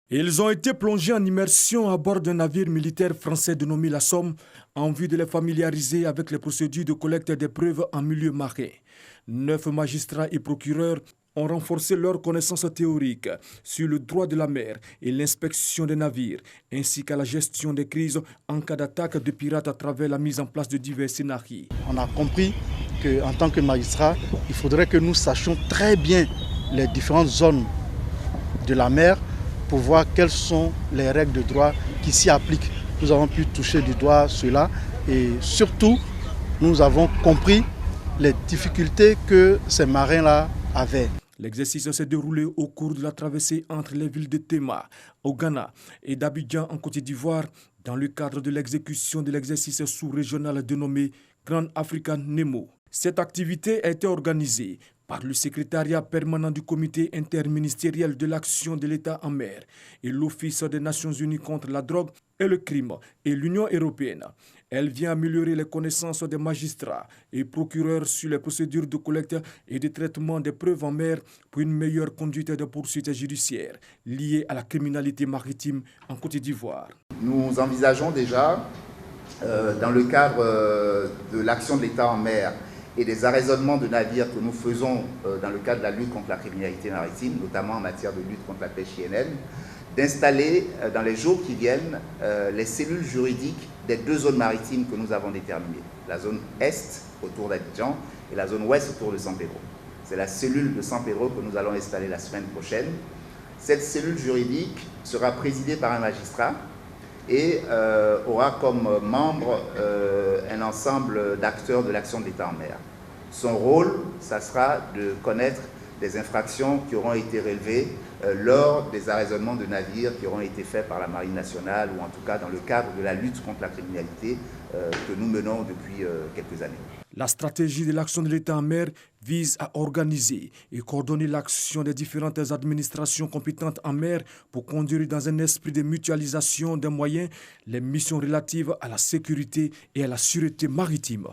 Ils ont été plongés en immersion à bord d'un navire militaire français dénommé la Somme en vue de les familiariser avec les procédures de collecte des preuves en milieu marin. 9 magistrats et procureurs ont renforcé leurs connaissances théoriques sur le droit de la mer et l'inspection des navires, ainsi qu'à la gestion des crises en cas d'attaque de pirates à travers la mise en place de divers scénarios. On a compris qu'en tant que magistrat, il faudrait que nous sachions très bien les différentes zones de la mer pour voir quelles sont les règles de droit qui s'y appliquent. Nous avons pu toucher du doigt cela et surtout, nous avons compris les difficultés que ces marins-là avaient. L'exercice s'est déroulé au cours de la traversée entre les villes de Tema, au Ghana, et d'Abidjan en Côte d'Ivoire, dans le cadre de l'exécution de l'exercice sous-régional dénommé Grand African Nemo. Cette activité a été organisée par le secrétariat permanent du comité interministériel de l'action de l'État en mer et l'Office des Nations Unies contre la drogue et le crime et l'Union européenne. Elle vient améliorer les connaissances des magistrats et procureurs sur les procédures de collecte et de traitement des preuves en mer pour une meilleure conduite des poursuites judiciaires liées à la criminalité maritime en Côte d'Ivoire. Nous envisageons déjà, dans le cadre de l'action de l'État en mer et des arraisonnements de navires que nous faisons dans le cadre de la lutte contre la criminalité maritime, notamment en matière de lutte contre la pêche INN, d'installer dans les jours qui viennent les cellules juridiques des 2 zones maritimes que nous avons déterminées. La zone Est autour d'Abidjan et la zone Ouest autour de San Pedro. C'est la cellule de San Pedro que nous allons installer la semaine prochaine. Cette cellule juridique sera présidée par un magistrat et aura comme membre un ensemble d'acteurs de l'action de l'État en mer. Son rôle, ça sera de connaître des infractions qui auront été relevées lors des arraisonnements de navires qui auront été faits par la Marine nationale ou en tout cas dans le cadre de la lutte contre la criminalité que nous menons depuis quelques années. La stratégie de l'action de l'État en mer vise à organiser et coordonner l'action des différentes administrations compétentes en mer pour conduire dans un esprit de mutualisation des moyens les missions relatives à la sécurité et à la sûreté maritime.